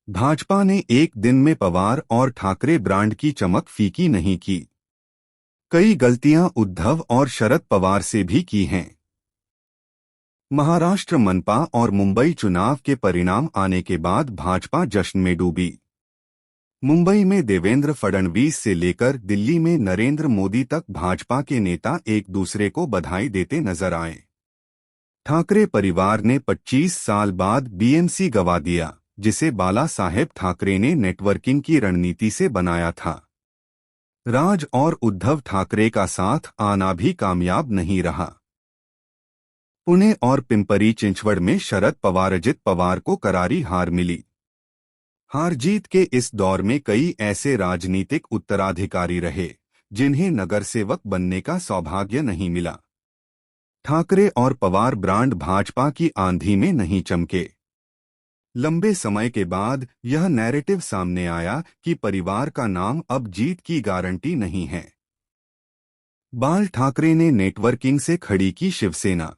भाजपा ने एक दिन में पवार और ठाकरे ब्रांड की चमक फीकी नहीं की। कई गलतियां उद्धव और शरद पवार से भी की हैं। महाराष्ट्र मनपा और मुंबई चुनाव के परिणाम आने के बाद भाजपा जश्न में डूबी। मुंबई में देवेंद्र फडणवीस से लेकर दिल्ली में नरेंद्र मोदी तक भाजपा के नेता एक दूसरे को बधाई देते नजर आए। ठाकरे परिवार ने 25 साल बाद बीएमसी गंवा दिया, जिसे बाला साहेब ठाकरे ने नेटवर्किंग की रणनीति से बनाया था। राज और उद्धव ठाकरे का साथ आना भी कामयाब नहीं रहा। पुणे और पिंपरी चिंचवड़ में शरद पवार अजित पवार को करारी हार मिली। हार जीत के इस दौर में कई ऐसे राजनीतिक उत्तराधिकारी रहे जिन्हें नगर सेवक बनने का सौभाग्य नहीं मिला। ठाकरे और पवार ब्रांड भाजपा की आंधी में नहीं चमके। लंबे समय के बाद यह नैरेटिव सामने आया कि परिवार का नाम अब जीत की गारंटी नहीं है। बाल ठाकरे ने नेटवर्किंग से खड़ी की शिवसेना।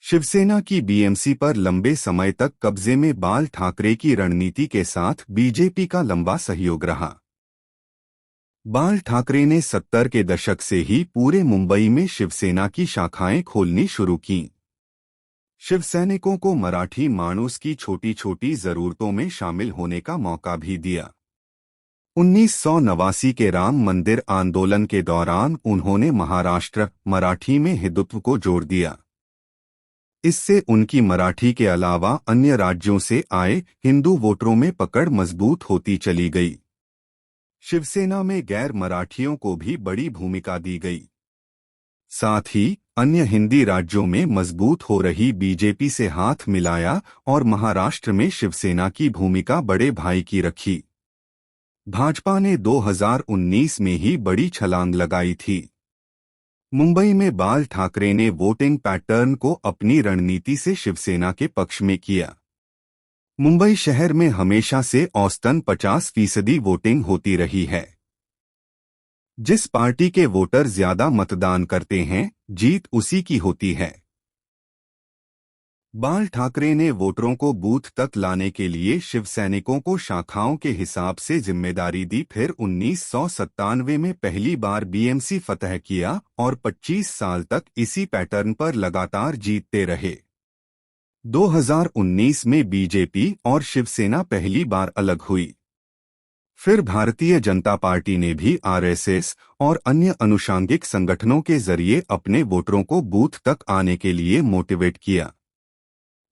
शिवसेना की बीएमसी पर लंबे समय तक कब्जे में बाल ठाकरे की रणनीति के साथ बीजेपी का लंबा सहयोग रहा। बाल ठाकरे ने 70 के दशक से ही पूरे मुंबई में शिवसेना की शाखाएं खोलनी शुरू कीं। शिवसैनिकों को मराठी माणूस की छोटी छोटी जरूरतों में शामिल होने का मौका भी दिया। 1989 के राम मंदिर आंदोलन के दौरान उन्होंने महाराष्ट्र मराठी में हिंदुत्व को जोड़ दिया। इससे उनकी मराठी के अलावा अन्य राज्यों से आए हिंदू वोटरों में पकड़ मजबूत होती चली गई। शिवसेना में गैर मराठियों को भी बड़ी भूमिका दी गई। साथ ही अन्य हिंदी राज्यों में मजबूत हो रही बीजेपी से हाथ मिलाया और महाराष्ट्र में शिवसेना की भूमिका बड़े भाई की रखी। भाजपा ने 2019 में ही बड़ी छलांग लगाई थी। मुंबई में बाल ठाकरे ने वोटिंग पैटर्न को अपनी रणनीति से शिवसेना के पक्ष में किया। मुंबई शहर में हमेशा से औसतन 50% वोटिंग होती रही है। जिस पार्टी के वोटर ज्यादा मतदान करते हैं, जीत उसी की होती है। बाल ठाकरे ने वोटरों को बूथ तक लाने के लिए शिवसैनिकों को शाखाओं के हिसाब से जिम्मेदारी दी। फिर 1997 में पहली बार बीएमसी फतह किया और 25 साल तक इसी पैटर्न पर लगातार जीतते रहे। 2019 में बीजेपी और शिवसेना पहली बार अलग हुई। फिर भारतीय जनता पार्टी ने भी आरएसएस और अन्य अनुषांगिक संगठनों के जरिए अपने वोटरों को बूथ तक आने के लिए मोटिवेट किया।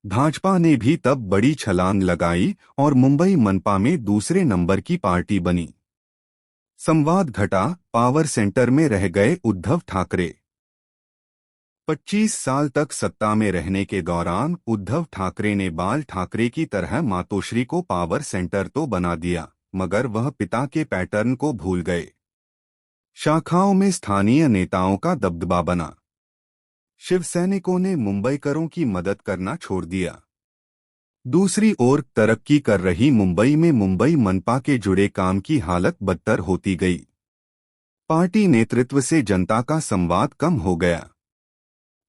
भाजपा ने भी तब बड़ी छलांग लगाई और मुंबई मनपा में दूसरे नंबर की पार्टी बनी। संवाद घटा, पावर सेंटर में रह गए उद्धव ठाकरे। 25 साल तक सत्ता में रहने के दौरान उद्धव ठाकरे ने बाल ठाकरे की तरह मातोश्री को पावर सेंटर तो बना दिया, मगर वह पिता के पैटर्न को भूल गए। शाखाओं में स्थानीय नेताओं का दबदबा बना। शिवसैनिकों ने मुंबईकरों की मदद करना छोड़ दिया। दूसरी ओर तरक्की कर रही मुंबई में मुंबई मनपा के जुड़े काम की हालत बदतर होती गई। पार्टी नेतृत्व से जनता का संवाद कम हो गया।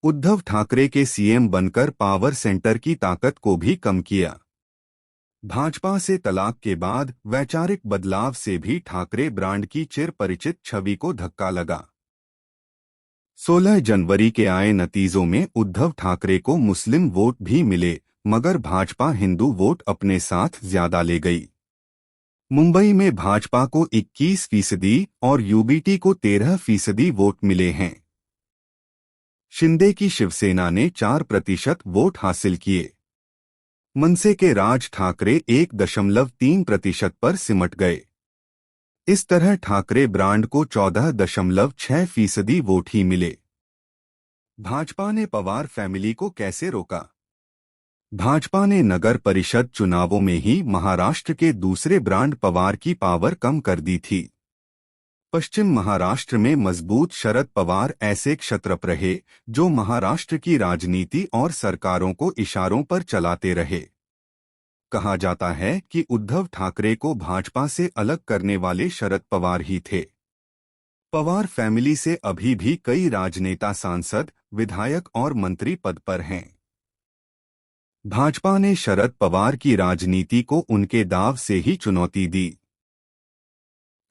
उद्धव ठाकरे के सीएम बनकर पावर सेंटर की ताकत को भी कम किया। भाजपा से तलाक के बाद वैचारिक बदलाव से भी ठाकरे ब्रांड की चिर परिचित छवि को धक्का लगा। 16 जनवरी के आए नतीजों में उद्धव ठाकरे को मुस्लिम वोट भी मिले, मगर भाजपा हिंदू वोट अपने साथ ज्यादा ले गई। मुंबई में भाजपा को 21% और यूबीटी को 13% वोट मिले हैं। शिंदे की शिवसेना ने 4% वोट हासिल किए। मनसे के राज ठाकरे 1.3% पर सिमट गए। इस तरह ठाकरे ब्रांड को 14.6% वोट ही मिले। भाजपा ने पवार फैमिली को कैसे रोका? भाजपा ने नगर परिषद चुनावों में ही महाराष्ट्र के दूसरे ब्रांड पवार की पावर कम कर दी थी। पश्चिम महाराष्ट्र में मजबूत शरद पवार ऐसे क्षत्रप रहे जो महाराष्ट्र की राजनीति और सरकारों को इशारों पर चलाते रहे। कहा जाता है कि उद्धव ठाकरे को भाजपा से अलग करने वाले शरद पवार ही थे। पवार फैमिली से अभी भी कई राजनेता, सांसद, विधायक और मंत्री पद पर हैं। भाजपा ने शरद पवार की राजनीति को उनके दाव से ही चुनौती दी।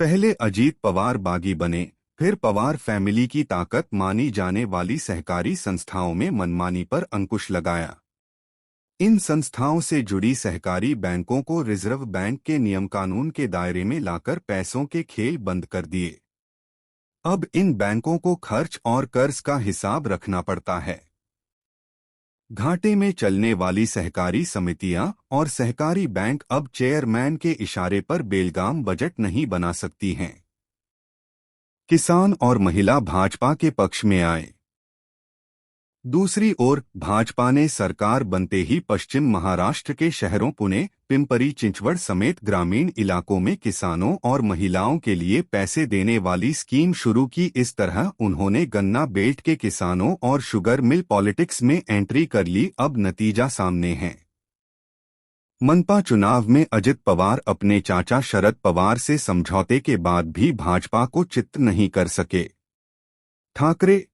पहले अजीत पवार बागी बने, फिर पवार फैमिली की ताकत मानी जाने वाली सहकारी संस्थाओं में मनमानी पर अंकुश लगाया। इन संस्थाओं से जुड़ी सहकारी बैंकों को रिजर्व बैंक के नियम कानून के दायरे में लाकर पैसों के खेल बंद कर दिए। अब इन बैंकों को खर्च और कर्ज का हिसाब रखना पड़ता है। घाटे में चलने वाली सहकारी समितियां और सहकारी बैंक अब चेयरमैन के इशारे पर बेलगाम बजट नहीं बना सकती हैं। किसान और महिला भाजपा के पक्ष में आए। दूसरी ओर भाजपा ने सरकार बनते ही पश्चिम महाराष्ट्र के शहरों पुणे, पिंपरी चिंचवड़ समेत ग्रामीण इलाकों में किसानों और महिलाओं के लिए पैसे देने वाली स्कीम शुरू की। इस तरह उन्होंने गन्ना बेल्ट के किसानों और शुगर मिल पॉलिटिक्स में एंट्री कर ली। अब नतीजा सामने है। मनपा चुनाव में अजित पवार अपने चाचा शरद पवार से समझौते के बाद भी भाजपा को चित नहीं कर सके। ठाकरे